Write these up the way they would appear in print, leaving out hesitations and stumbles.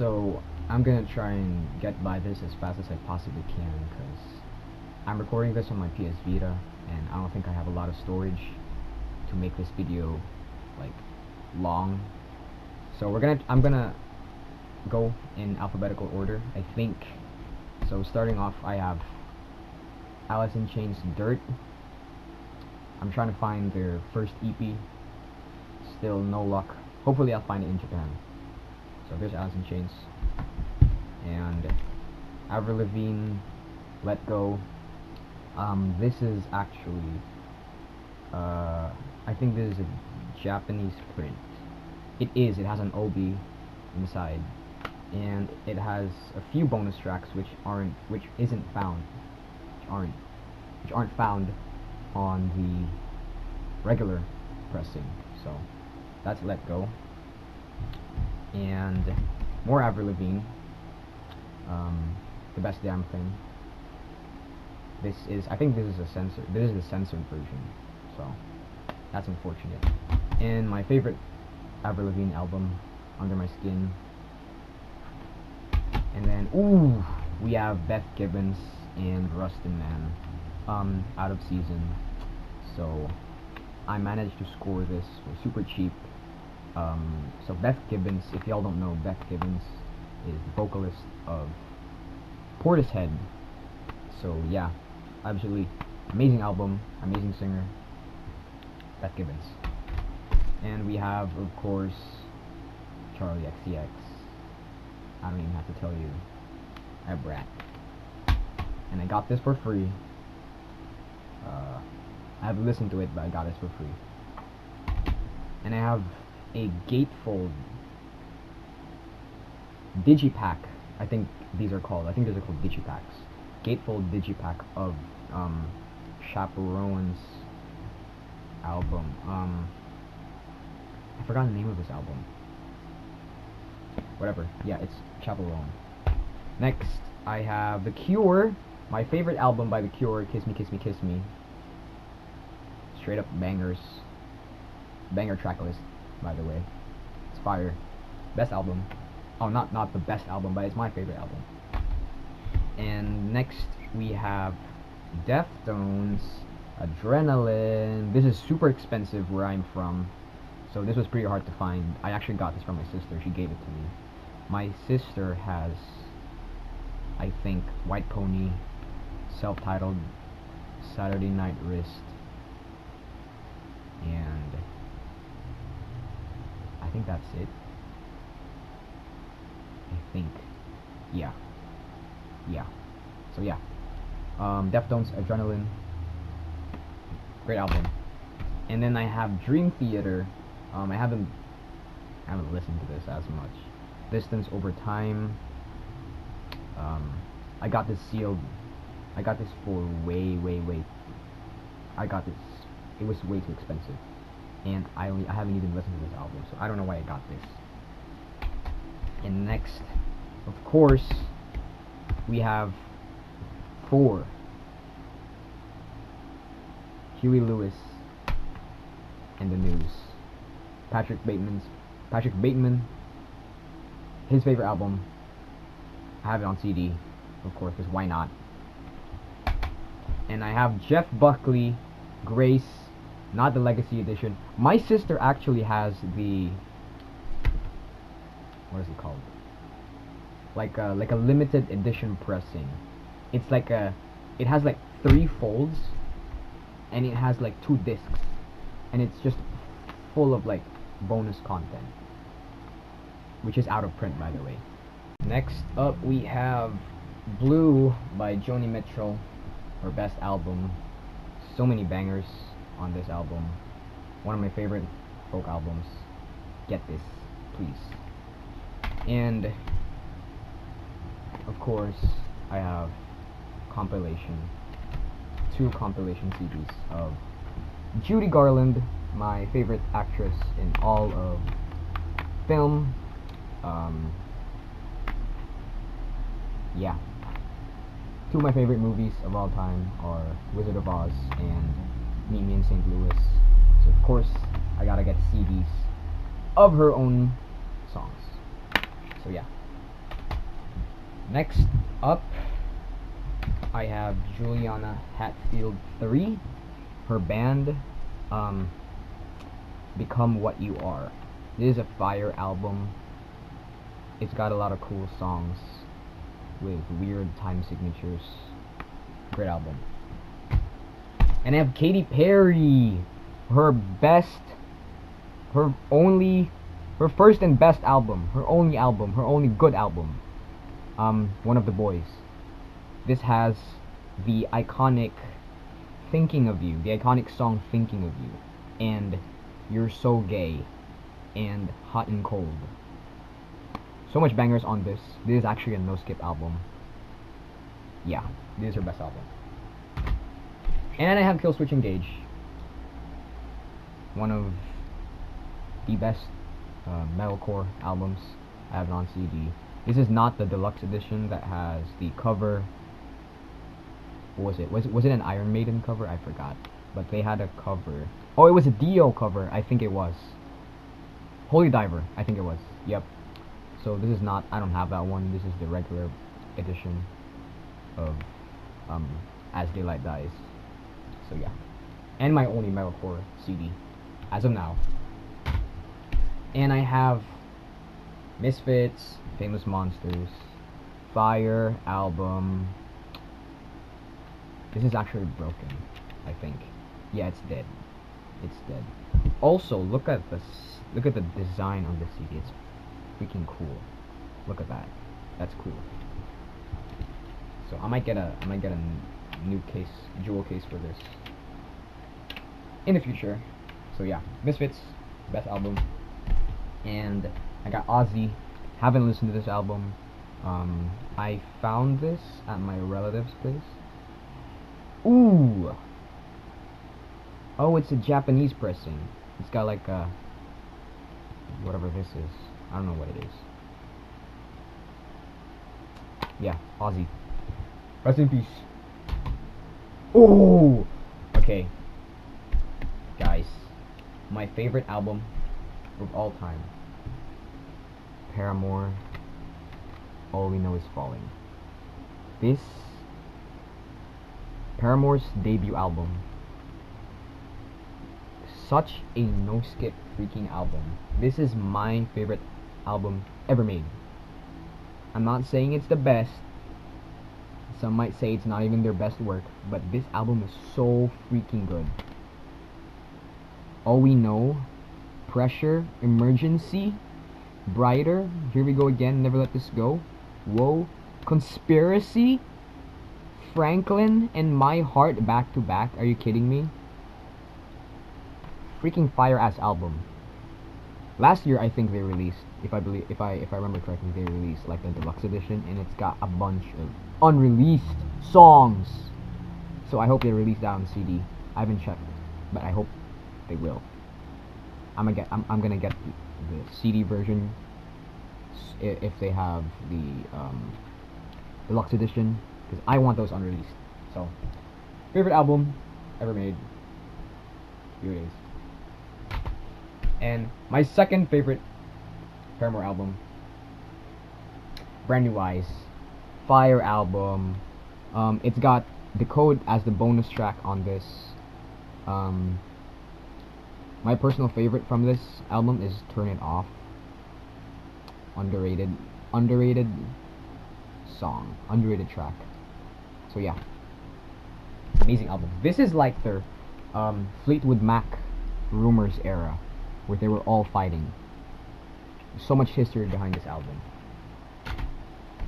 So I'm gonna try and get by this as fast as I possibly can, because I'm recording this on my PS Vita, and I don't think I have a lot of storage to make this video like long. So I'm gonna go in alphabetical order, I think. So starting off, I have Alice in Chains' Dirt. I'm trying to find their first EP. Still no luck. Hopefully I'll find it in Japan. So there's Alice in Chains. And Avril Lavigne, Let Go. This is actually, I think this is a Japanese print. It has an OB inside, and it has a few bonus tracks which aren't found on the regular pressing. So that's Let Go. And more Avril Lavigne, The Best Damn Thing. I think this is the censored version, so that's unfortunate. And my favorite Avril Lavigne album, Under My Skin. And then, we have Beth Gibbons and Rustin Man, Out of Season. So I managed to score this for super cheap. So Beth Gibbons, if y'all don't know, Beth Gibbons is the vocalist of Portishead. So yeah, absolutely amazing album, amazing singer, Beth Gibbons. And we have, of course, Charlie XCX. I don't even have to tell you, a brat. And I got this for free. I haven't listened to it, but I got this for free. And I have a gatefold digipack. I think these are called digipacks. Gatefold digipack of Chaperone's album. I forgot the name of this album. Whatever. Yeah, it's Chaperone. Next, I have The Cure. My favorite album by The Cure, Kiss Me, Kiss Me, Kiss Me. Straight up bangers. Banger track list, by the way. It's fire. Best album. Oh, not the best album, but it's my favorite album. And next, we have Deftones, Adrenaline. This is super expensive where I'm from, so this was pretty hard to find. I actually got this from my sister. She gave it to me. My sister has, I think, White Pony, self-titled, Saturday Night Wrist, and I think that's it. Yeah. So yeah, Deftones, Adrenaline, great album. And then I have Dream Theater. I haven't listened to this as much. Distance Over Time. I got this sealed. I got this for way. I got this. It was way too expensive, and I haven't even listened to this album, so I don't know why I got this. And next, of course, we have 4. Huey Lewis and the News. Patrick Bateman. His favorite album. I have it on CD, of course, because why not? And I have Jeff Buckley, Grace, not the Legacy Edition. My sister actually has the, what is it called? Like a limited edition pressing. It's like it has like 3 folds, and it has like 2 discs, and it's just full of like bonus content, which is out of print, by the way. Next up, we have Blue by Joni Mitchell, her best album. So many bangers on this album. One of my favorite folk albums. Get this, please. And of course, I have two compilation CDs of Judy Garland, my favorite actress in all of film. Yeah. 2 of my favorite movies of all time are Wizard of Oz and Meet Me in St. Louis. So of course, I gotta get CDs of her own songs. So yeah. Next up, I have Juliana Hatfield 3. Her band, Become What You Are. This is a fire album. It's got a lot of cool songs with weird time signatures. Great album. And I have Katy Perry. Her first and best album. Her only good album. One of the Boys. This has the iconic Thinking of You, the iconic song Thinking of You, and You're So Gay, and Hot and Cold. So much bangers on this. This is actually a no-skip album. Yeah, this is her best album. And I have Killswitch Engage. One of the best metalcore albums I have on CD. This is not the deluxe edition that has the cover. What was it? Was it an Iron Maiden cover? I forgot. But they had a cover. Oh, it was a Dio cover. I think it was. Holy Diver. I think it was. Yep. So this is not. I don't have that one. This is the regular edition of As Daylight Dies. So yeah. And my only metalcore CD as of now. And I have Misfits, Famous Monsters, Fire album. This is actually broken, I think. Yeah, it's dead. It's dead. Also, look at the design on the CD. It's freaking cool. Look at that. That's cool. So I might get a new case, jewel case for this in the future. So yeah, Misfits, best album. And I got Ozzy. Haven't listened to this album. I found this at my relative's place. Ooh. Oh, it's a Japanese pressing. It's got like a whatever this is. I don't know what it is. Yeah, Ozzy. Rest in peace. Ooh. Okay. Guys, my favorite album of all time. Paramore, All We Know Is Falling. This Paramore's debut album. Such a no-skip freaking album. This is my favorite album ever made. I'm not saying it's the best. Some might say it's not even their best work, but this album is so freaking good. All We Know, Pressure, Emergency, Brighter, Here We Go Again, Never Let This Go, Whoa, Conspiracy, Franklin, and My Heart back to back. Are you kidding me? Freaking fire ass album. Last year I think they released, if I remember correctly, they released like the deluxe edition, and it's got a bunch of unreleased songs. So I hope they release that on CD. I haven't checked, but I hope they will. I'm gonna get the CD version if they have the deluxe edition, because I want those unreleased. So, favorite album ever made. Here it is. And my second favorite Paramore album, Brand New Eyes, fire album. It's got Decode as the bonus track on this. My personal favorite from this album is Turn It Off. Underrated song, underrated track. So yeah, amazing album. This is like their Fleetwood Mac Rumors era, where they were all fighting. So much history behind this album.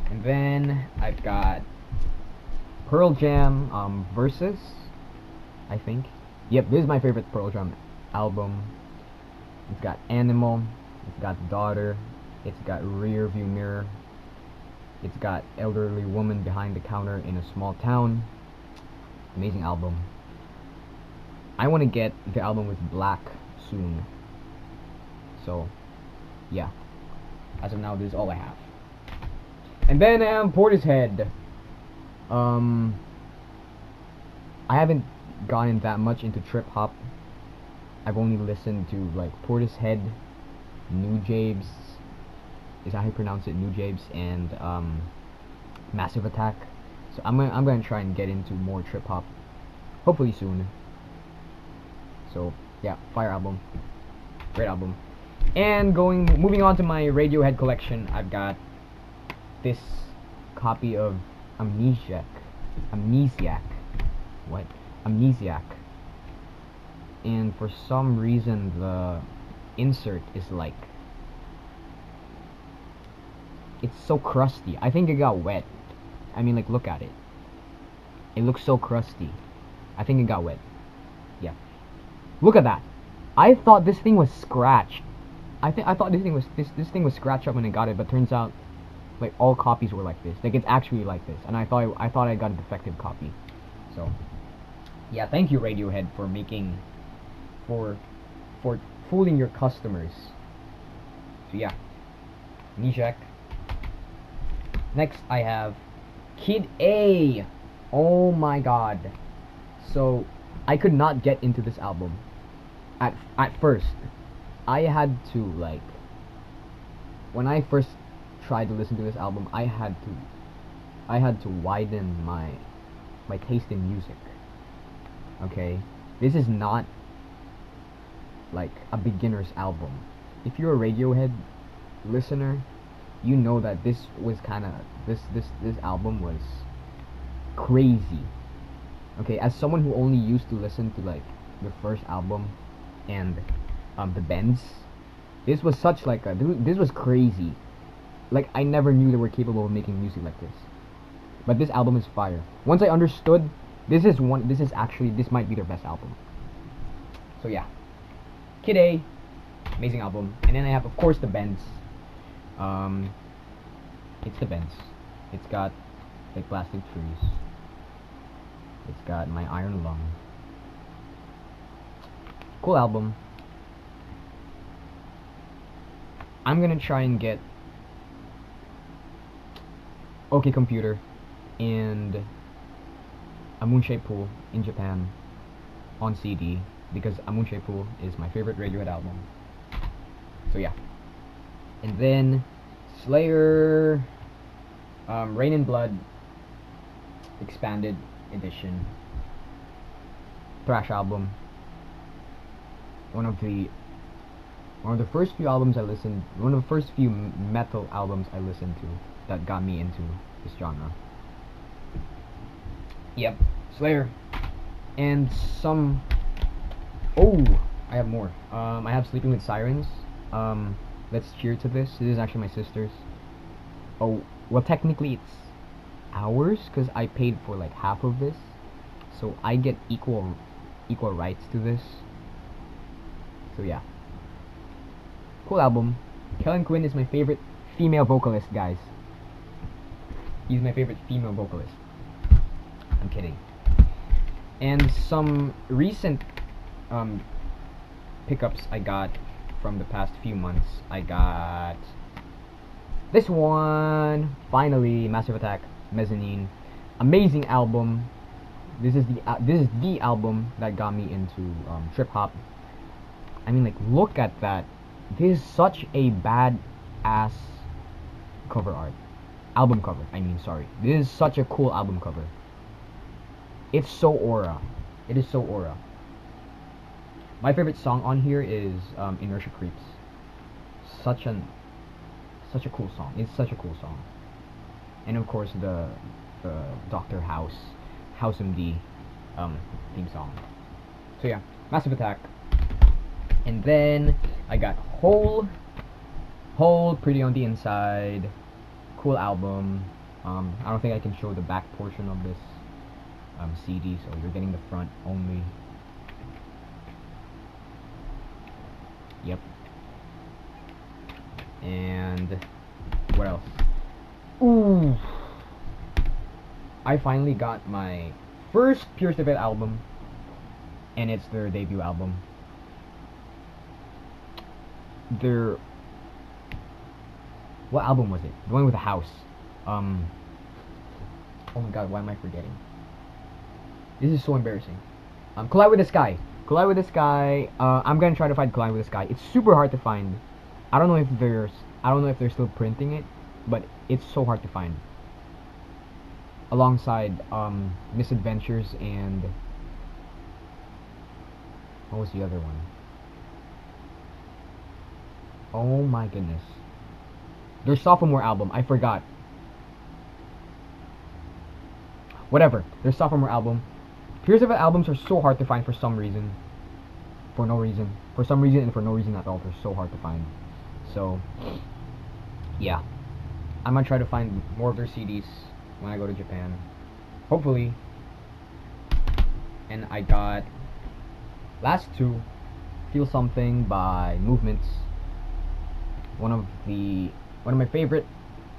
And then I've got Pearl Jam Versus, I think. Yep, this is my favorite Pearl Jam album. It's got Animal, it's got Daughter, it's got Rear View Mirror, it's got Elderly Woman Behind the Counter in a Small Town. Amazing album. I want to get the album with Black soon. So, yeah. As of now, this is all I have. And then Portishead. I haven't gotten that much into trip hop. I've only listened to like Portishead, New Jabes, is that how you pronounce it? New Jabes, and Massive Attack. So I'm gonna try and get into more trip hop, hopefully soon. So yeah, fire album, great album. And moving on to my Radiohead collection, I've got this copy of Amnesiac. What? Amnesiac. And for some reason the insert is like, it's so crusty. I think it got wet. I mean, like, look at it. It looks so crusty. I think it got wet. Yeah. Look at that. I thought this thing was scratched. I thought this thing was scratched up when I got it, but turns out like all copies were like this. Like, it's actually like this. And I thought I got a defective copy. So yeah, thank you Radiohead for making for fooling your customers. So yeah. Nijak. Next I have Kid A. Oh my god. So I could not get into this album at first. I had to, like, when I first tried to listen to this album, I had to widen my taste in music. Okay? This is not like a beginner's album. If you're a Radiohead listener, you know that this was kind of this album was crazy. Okay, as someone who only used to listen to like the first album and the Bends, this was such like this was crazy. Like, I never knew they were capable of making music like this. But this album is fire. Once I understood, this might be their best album. So yeah, Kid A, amazing album. And then I have, of course, the Bends. It's the Bends. It's got like Plastic Trees. It's got My Iron Lung. Cool album. I'm gonna try and get OK Computer and A Moonshaped Pool in Japan on CD, because A Moonshaped Pool is my favorite Radiohead album. So yeah. And then Slayer, Rain and Blood expanded edition, thrash album. One of the first few metal albums I listened to that got me into this genre. Yep, Slayer. And some, I have more. I have Sleeping with Sirens. Let's cheer to this. This is actually my sister's. Oh, well, technically it's ours, because I paid for like half of this, so I get equal rights to this. So yeah, cool album. Kellen Quinn is my favorite female vocalist, guys. He's my favorite female vocalist. I'm kidding. And some recent pickups I got from the past few months. I got this one, finally, Massive Attack, Mezzanine. Amazing album. This is the album that got me into trip hop. I mean, like, look at that. This is such a bad ass cover art. Album cover, I mean, sorry. This is such a cool album cover. It's so aura. It is so aura. My favorite song on here is Inertia Creeps. Such a cool song. It's such a cool song. And of course the Dr. House MD theme song. So yeah, Massive Attack. And then I got Hole, Pretty on the Inside. Cool album. I don't think I can show the back portion of this CD, so you're getting the front only. Yep. And what else? Ooh, I finally got my first Pure Stupid album, and it's their debut album. What album was it? The one with the house. Oh my god, why am I forgetting? This is so embarrassing. Collide with the Sky. Collide with the Sky. I'm gonna try to find Collide with the Sky. It's super hard to find. I don't know if they're still printing it, but it's so hard to find. alongside Misadventures and what was the other one? Oh my goodness. Their sophomore album, I forgot. Whatever, their sophomore album. Peers of albums are so hard to find for some reason. For no reason. For some reason and for no reason at all, they're so hard to find. So, yeah. I'm gonna try to find more of their CDs when I go to Japan. Hopefully. And I got last two, Feel Something by Movements. One of my favorite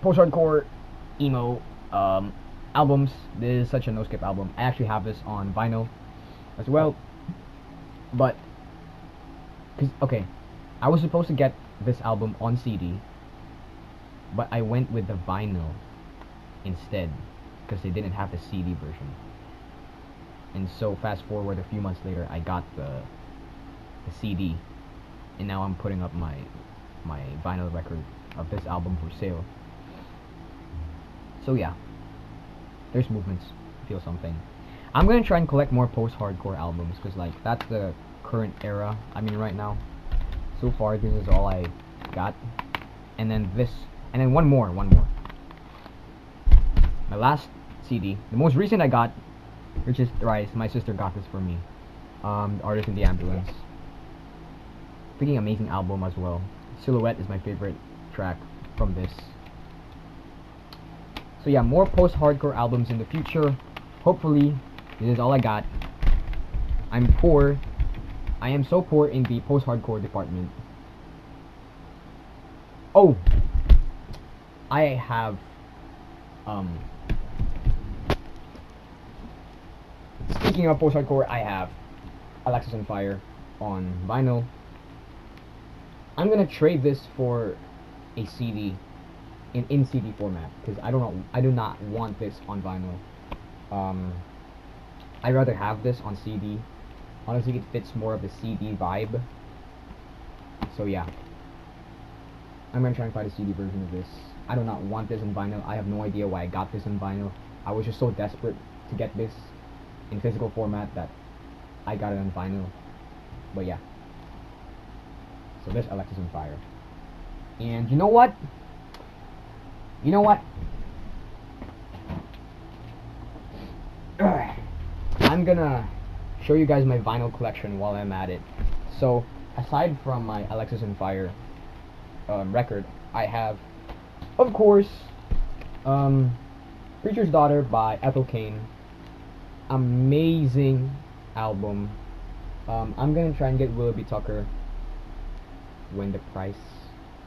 post-hardcore emo albums. This is such a no-skip album. I actually have this on vinyl as well. But okay, I was supposed to get this album on CD, but I went with the vinyl instead because they didn't have the CD version. And so fast forward a few months later, I got the CD, and now I'm putting up my vinyl record of this album for sale. So yeah, there's Movements, Feel Something. I'm gonna try and collect more post-hardcore albums because like that's the current era I'm in right now. So far, this is all I got, and then one more. My last CD, the most recent I got, which is Thrice. My sister got this for me. Artist in the Ambulance. Freaking amazing album as well. Silhouette is my favorite track from this. So yeah, more post-hardcore albums in the future. Hopefully, this is all I got. I'm poor. I am so poor in the post-hardcore department. Oh! I have, speaking of post-hardcore, I have Alexis on Fire on vinyl. I'm gonna trade this for a CD in CD format because I do not want this on vinyl. I'd rather have this on CD. Honestly, it fits more of the CD vibe. So yeah, I'm gonna try and find a CD version of this. I do not want this in vinyl. I have no idea why I got this in vinyl. I was just so desperate to get this in physical format that I got it on vinyl. But yeah. So there's Alexis on Fire. And you know what? I'm gonna show you guys my vinyl collection while I'm at it. So aside from my Alexis on Fire record, I have, of course, Preacher's Daughter by Ethel Cain. Amazing album. I'm gonna try and get Willoughby Tucker when the price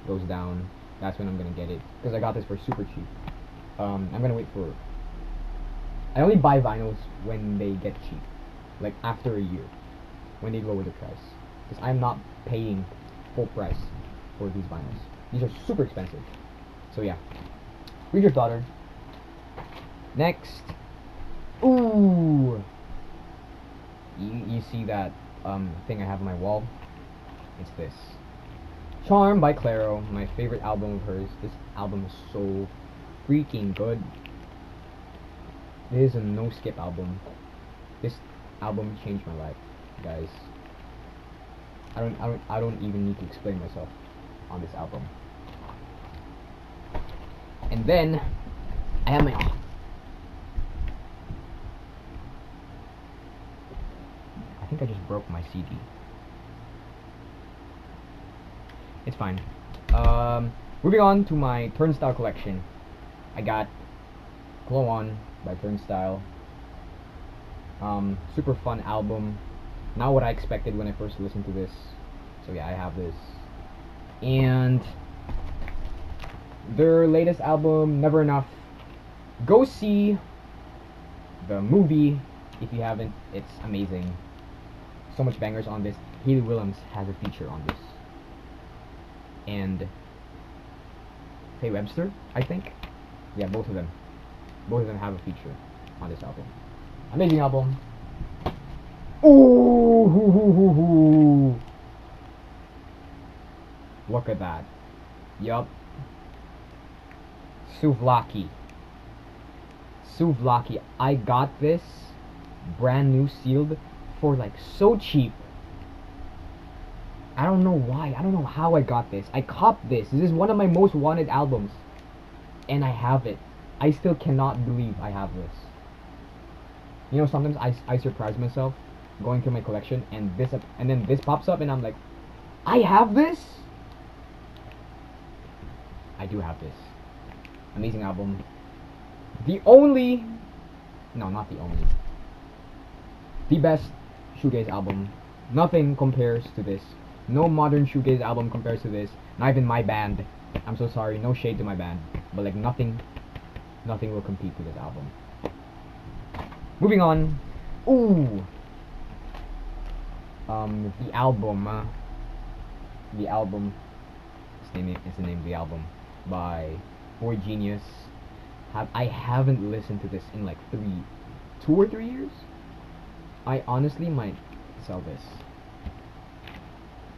goes down. That's when I'm gonna get it because I got this for super cheap. I'm gonna wait for. I only buy vinyls when they get cheap, like after a year, when they lower the price. Because I'm not paying full price for these vinyls. These are super expensive. So yeah, Preacher's Daughter. Next, ooh, you see that thing I have on my wall? It's this. Charm by Clairo, my favorite album of hers. This album is so freaking good. This is a no-skip album. This album changed my life, guys. I don't even need to explain myself on this album. And then I have my I think I just broke my CD. It's fine. Moving on to my Turnstile collection. I got Glow On by Turnstile. Super fun album. Not what I expected when I first listened to this. So yeah, I have this. And their latest album, Never Enough. Go see the movie if you haven't. It's amazing. So much bangers on this. Haley Williams has a feature on this. And Faye Webster, I think. Yeah, both of them. Both of them have a feature on this album. Amazing album. Ooh, hoo, hoo, hoo, hoo. Look at that. Yup. Souvlaki. Souvlaki. I got this brand new sealed for like so cheap. I don't know why. I don't know how I got this. I copped this. This is one of my most wanted albums. And I have it. I still cannot believe I have this. You know, sometimes I surprise myself going through my collection and then this pops up and I'm like, I have this? I do have this. Amazing album. The only... No, not the only. The best shoegaze album. Nothing compares to this. No modern shoegaze album compares to this. Not even my band. I'm so sorry. No shade to my band. But like nothing will compete with this album. Moving on. Ooh. The album. The album. It's the name of the album. By Boy Genius. I haven't listened to this in like 2 or 3 years. I honestly might sell this.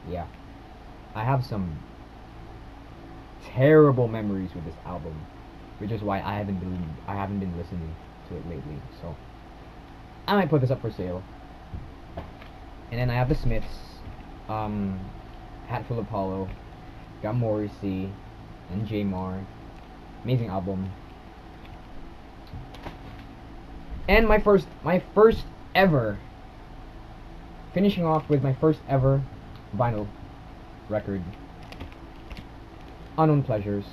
Yeah. I have some terrible memories with this album, which is why I haven't been listening to it lately. So I might put this up for sale. And then I have the Smiths, Hatful of Apollo, got Morrissey and J Mar. Amazing album. And my first ever, finishing off with my first ever vinyl record, Unknown Pleasures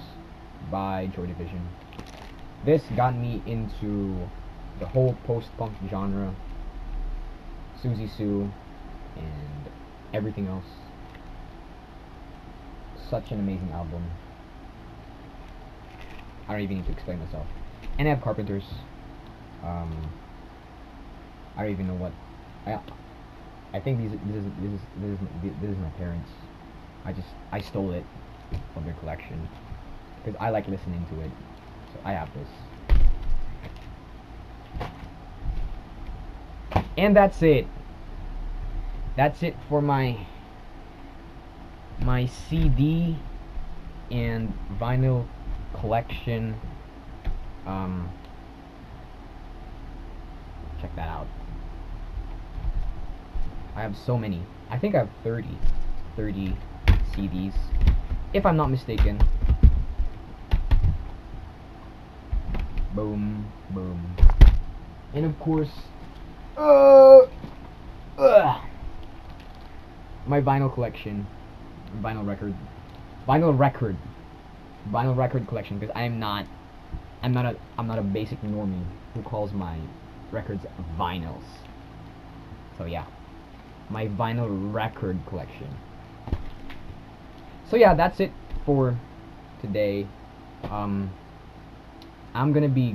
by Joy Division. This got me into the whole post-punk genre, Susie Sue, and everything else. Such an amazing album. I don't even need to explain myself. And I have Carpenters. I don't even know what. I think this is my parents. I stole it from their collection because I like listening to it. So I have this. And that's it. That's it for my CD and vinyl collection. Check that out. I have so many. I think I have 30 CDs, if I'm not mistaken. Boom, boom. And of course, my vinyl collection, vinyl record collection, because I'm not a basic normie who calls my records vinyls. So yeah, my vinyl record collection. So yeah, that's it for today. I'm gonna be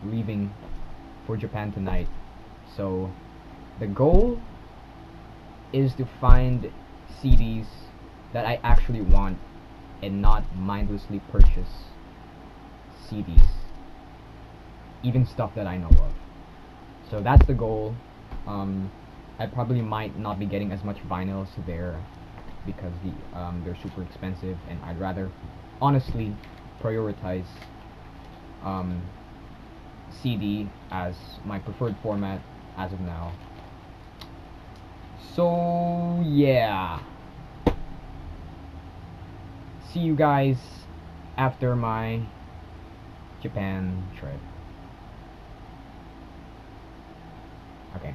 leaving for Japan tonight, so the goal is to find CDs that I actually want and not mindlessly purchase CDs, even stuff that I know of. So that's the goal. I probably might not be getting as much vinyls there because they're super expensive, and I'd rather honestly prioritize CD as my preferred format as of now. So yeah, see you guys after my Japan trip. Okay.